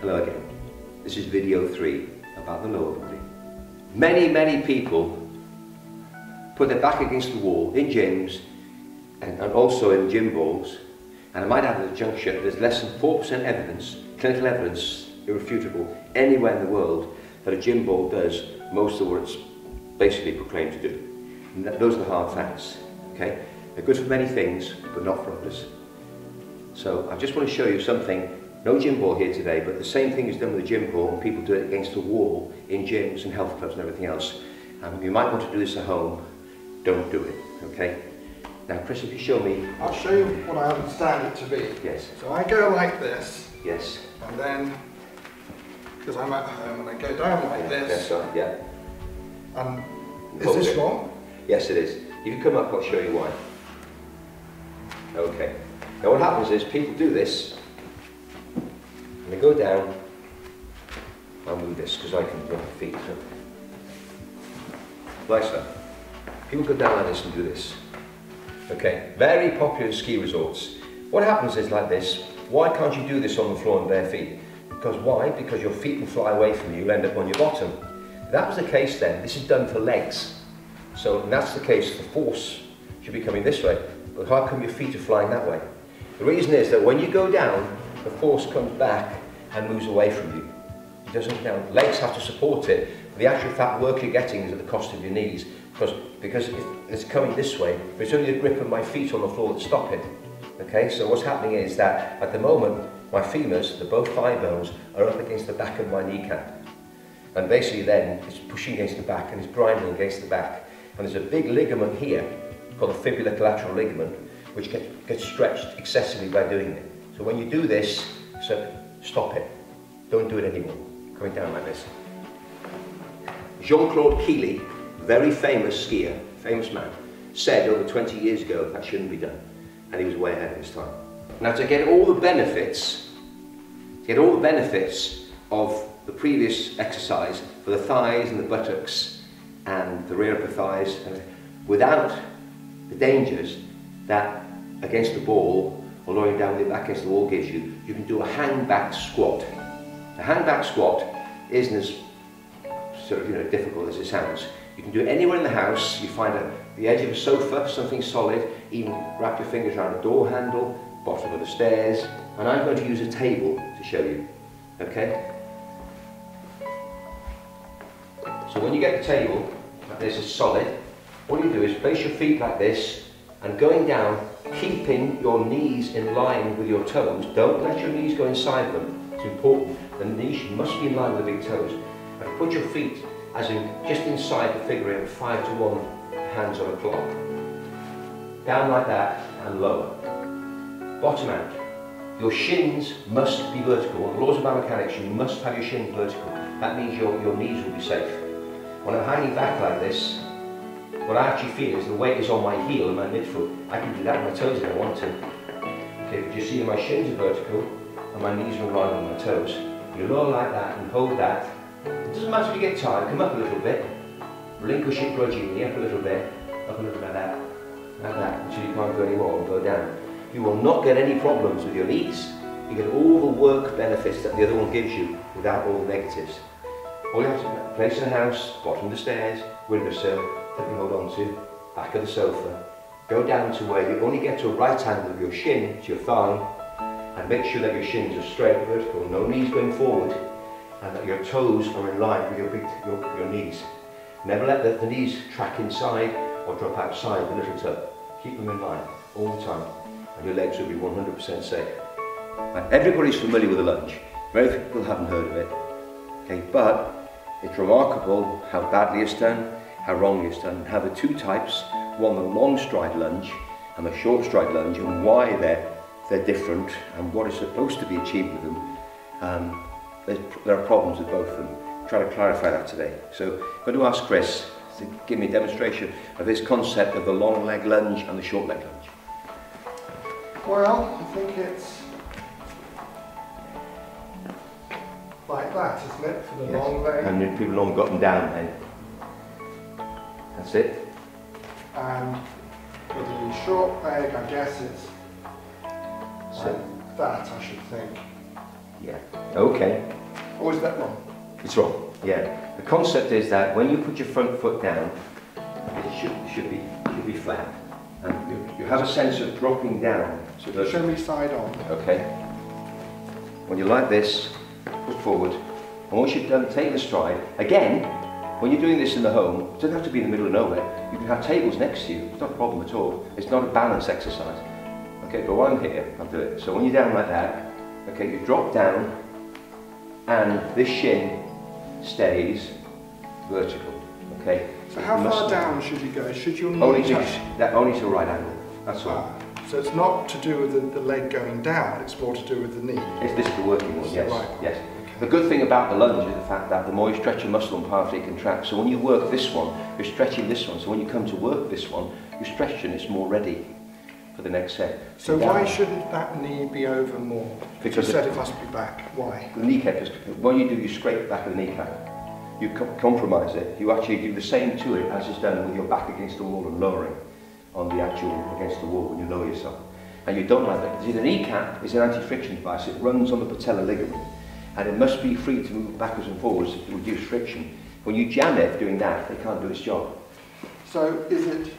Hello again. This is video 3 about the lower body. Many people put their back against the wall in gyms and also in gym balls, and I might add at the juncture, there's less than 4% evidence, clinical evidence, irrefutable, anywhere in the world that a gym ball does most of what it's basically proclaimed to do. And those are the hard facts, okay? They're good for many things, but not for others. So I just want to show you something. No gym ball here today, but the same thing is done with a gym ball, and people do it against the wall in gyms and health clubs and everything else. You might want to do this at home. Don't do it, okay? Now, Chris, if you show me... I'll show you what I understand it to be. Yes. So I go like this. Yes. And then, because I'm at home, and I go down like this. Yes, right, yeah. And is this wrong? Yes, it is. If you come up, I'll show you why. Okay. Now what happens is people do this, and they go down. I'll move this because I can move my feet. So. Like so. People go down like this and do this. Okay. Very popular in ski resorts. What happens is like this. Why can't you do this on the floor in bare feet? Because why? Because your feet will fly away from you. You'll end up on your bottom. If that was the case then, this is done for legs. So if that's the case, the force should be coming this way. But how come your feet are flying that way? The reason is that when you go down, the force comes back and moves away from you. It doesn't down. Legs have to support it. The actual fact work you're getting is at the cost of your knees, because if it's coming this way, but it's only the grip of my feet on the floor that stop it. Okay, so what's happening is that at the moment, my femurs, the both thigh bones, are up against the back of my kneecap. And basically then, it's pushing against the back and it's grinding against the back. And there's a big ligament here, called the fibular collateral ligament, which gets stretched excessively by doing it. So when you do this, so stop it. Don't do it anymore. Coming down like this. Jean-Claude Killy, very famous skier, famous man, said over 20 years ago that shouldn't be done. And he was way ahead of his time. Now to get all the benefits, of the previous exercise for the thighs and the buttocks and the rear upper thighs, without the dangers that against the ball or lying down with your back against the wall gives you, you can do a hang-back squat. A hang-back squat isn't as sort of, difficult as it sounds. You can do it anywhere in the house. You find the edge of a sofa, something solid, even wrap your fingers around a door handle, bottom of the stairs, and I'm going to use a table to show you, okay? So when you get the table, like this is solid, all you do is place your feet like this, and going down, keeping your knees in line with your toes. Don't let your knees go inside them. It's important. The knees must be in line with the big toes. And put your feet, as in just inside the figure eight, 5 to 1 hands on a clock. Down like that and lower. Bottom out. Your shins must be vertical. On the laws of biomechanics, you must have your shins vertical. That means your knees will be safe. When I'm hanging back like this, what I actually feel is the weight is on my heel and my midfoot. I can do that with my toes if I want to. Okay, but you see my shins are vertical and my knees are in line with my toes. You lower like that and hold that. It doesn't matter if you get tired, come up a little bit. Relinquish it grudgingly, up a little bit, up a little like that, until you can't go anymore and go down. You will not get any problems with your knees. You get all the work benefits that the other one gives you without all the negatives. All you have to place in the house, bottom of the stairs, windowsill, that you hold on to, back of the sofa. Go down to where you only get to a right angle of your shin to your thigh, and make sure that your shins are straight, vertical, no knees going forward, and that your toes are in line with your knees. Never let the knees track inside or drop outside the little toe. Keep them in line all the time, and your legs will be 100% safe. Now, everybody's familiar with a lunge. Very few people haven't heard of it. Okay, but it's remarkable how badly it's done, how wrongly it's done, and how the two types, one the long stride lunge and the short stride lunge, and why they're different and what is supposed to be achieved with them. There are problems with both of them. Try to clarify that today. So I'm going to ask Chris to give me a demonstration of this concept of the long leg lunge and the short leg lunge. Well, I think it's like that, isn't it, for the long leg? And people normally got them down then. That's it. And for the short leg, I guess it's like that, I should think. Yeah. Okay. Or is that wrong? It's wrong. Yeah. The concept is that when you put your front foot down, it should be flat, and you have a sense of dropping down. So if you show me side on. Okay. When you're like this, put forward, and once you've done, take the stride. Again, when you're doing this in the home, it doesn't have to be in the middle of nowhere. You can have tables next to you. It's not a problem at all. It's not a balance exercise. Okay, but while I'm here, I'll do it. So when you're down like that, okay, you drop down, and this shin stays vertical. Okay. So how far down should you go? Should your knee only touch? only to a right angle. That's all. So it's not to do with the leg going down. It's more to do with the knee. This is the working one. Yes. Right. Yes. The good thing about the lunge is the fact that the more you stretch your muscle and powerfully it contracts. So when you work this one, you're stretching this one. So when you come to work this one, you're stretching, it's more ready for the next set. So why shouldn't that knee be over more? Because you said it must be back. Why? The kneecap is, what you do, you scrape the back of the kneecap. You compromise it. You actually do the same to it as is done with your back against the wall and lowering on the actual against the wall when you lower yourself. And you don't like that. See, the kneecap is an anti-friction device. It runs on the patella ligament. And it must be free to move backwards and forwards to reduce friction. When you jam it doing that, it can't do its job. So is it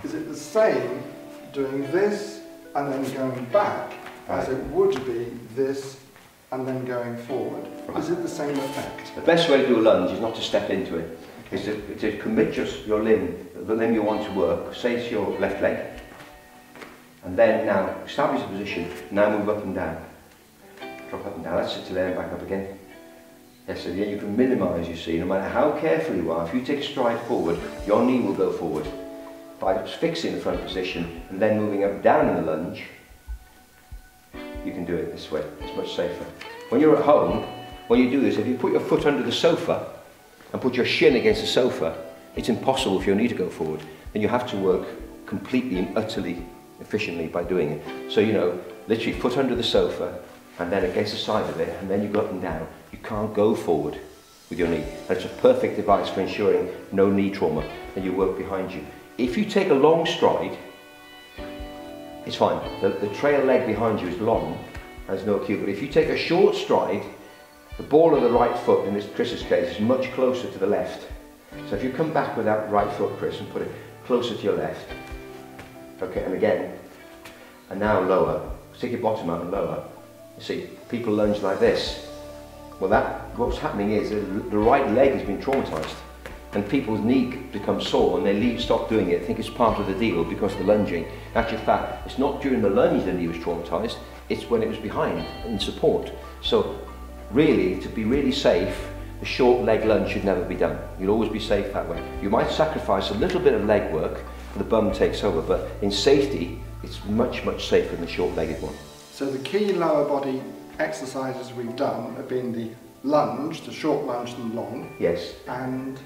the same doing this and then going back as it would be this and then going forward? Right. Is it the same effect? The best way to do a lunge is not to step into it. It's to commit your limb, the limb you want to work, say it's your left leg. And then now, establish the position, now move up and down. Drop up and down, that's it to there and back up again. Yes, so then you can minimise, you see, no matter how careful you are, if you take a stride forward, your knee will go forward. By fixing the front position and then moving up and down in the lunge, you can do it this way, it's much safer. When you're at home, when you do this, if you put your foot under the sofa and put your shin against the sofa, it's impossible for your knee to go forward. Then you have to work completely and utterly efficiently by doing it. So, you know, literally foot under the sofa and then against the side of it, and then you go up and down. You can't go forward with your knee. And it's a perfect device for ensuring no knee trauma, and you work behind you. If you take a long stride, it's fine. The trail leg behind you is long, has no cue, but if you take a short stride, the ball of the right foot, in this Chris's case, is much closer to the left. So if you come back with that right foot, Chris, and put it closer to your left, okay, and again, and now lower, stick your bottom out and lower. You see, people lunge like this. Well, what's happening is the right leg has been traumatised, and people's knee becomes sore and they stop doing it, think it's part of the deal because of the lunging. In actual fact, it's not during the lunge the knee was traumatised, it's when it was behind in support. So really, to be really safe, the short leg lunge should never be done. You'll always be safe that way. You might sacrifice a little bit of leg work, the bum takes over, but in safety, it's much, much safer than the short-legged one. So the key lower body exercises we've done have been the lunge, the short lunge and long. Yes. And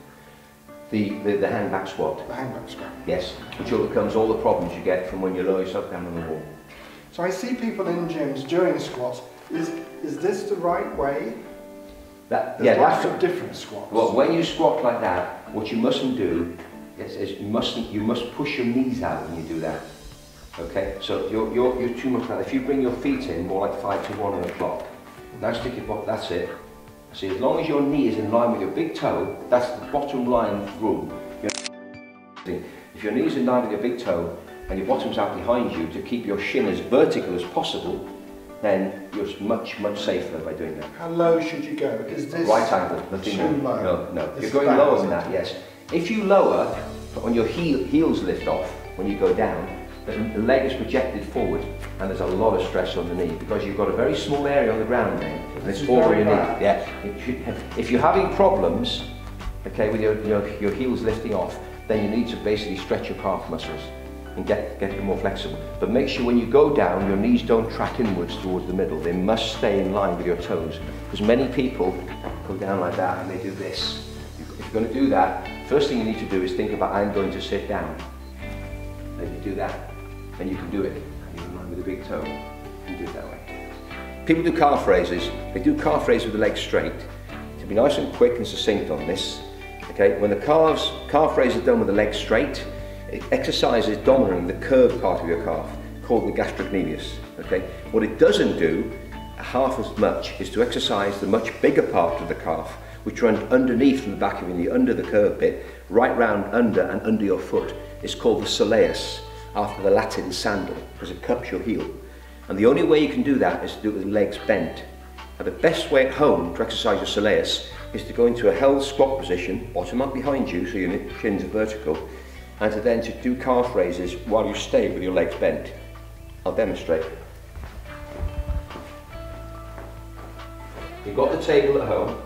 the hang back squat. The hang back squat. Yes, which overcomes all the problems you get from when you lower yourself down on the wall. So I see people in gyms doing squats. Is this the right way? There's lots of different squats. Well, when you squat like that, what you mustn't do is you must push your knees out when you do that. Okay, so you're too much like that. If you bring your feet in more like 5 to 1 on the clock, now stick your bottom, that's it. See, as long as your knee is in line with your big toe, that's the bottom line rule. If your knee is in line with your big toe and your bottom's out behind you to keep your shin as vertical as possible, then you're much, much safer by doing that. How low should you go? Is this right angle? Nothing too low? No. You're going lower than that, yes. If you lower, when your heels lift off, when you go down, the leg is projected forward and there's a lot of stress on the knee because you've got a very small area on the ground then and it's over your knee. Yeah. If you're having problems, okay, with your heels lifting off, then you need to basically stretch your calf muscles and get them more flexible. But make sure when you go down, your knees don't track inwards towards the middle. They must stay in line with your toes because many people go down like that and they do this. If you're going to do that, first thing you need to do is think about, I'm going to sit down. Then you do that. And you can do it. You're in line with the big toe. You can do it that way. People do calf raises. They do calf raises with the legs straight. To be nice and quick and succinct on this, okay, when the calf raise is done with the legs straight, it exercises dominating the curved part of your calf, called the gastrocnemius. Okay, what it doesn't do half as much is to exercise the much bigger part of the calf, which runs underneath from the back of you, under the curve bit, right round under and under your foot. It's called the soleus, after the Latin sandal, because it cups your heel. And the only way you can do that is to do it with legs bent. Now the best way at home to exercise your soleus is to go into a held squat position, bottom up behind you so your shins are vertical, and to do calf raises while you stay with your legs bent. I'll demonstrate. You've got the table at home,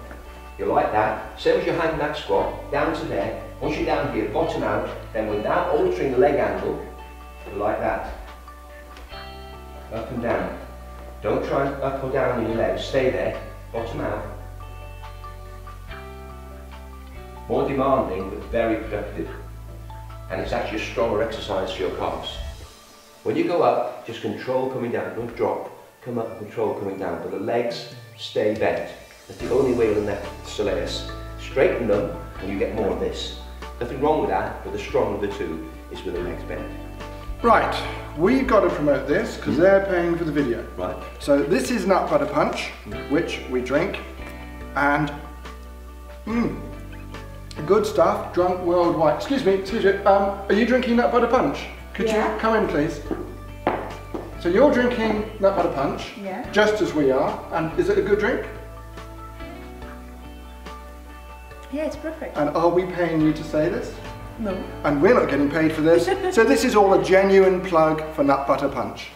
you're like that, same as your hand in that squat, down to there. Once you're down here, bottom out, then without altering the leg angle, you're like that. Up and down. Don't try and up or down in your legs, stay there, bottom out. More demanding, but very productive. And it's actually a stronger exercise for your calves. When you go up, just control coming down, don't drop. Come up, control coming down, but the legs stay bent. That's the only way you'll net the soleus. Straighten them, and you get more of this. Nothing wrong with that, but the stronger of the two is with the legs bent. Right, we've got to promote this because they're paying for the video. Right. So this is Nut Butter Punch, which we drink, and good stuff, drunk worldwide. Excuse me, are you drinking Nut Butter Punch? Could you come in, please? So you're drinking Nut Butter Punch, just as we are, and is it a good drink? Yeah, it's perfect. And are we paying you to say this? No. And we're not getting paid for this, so this is all a genuine plug for Nut Butter Punch.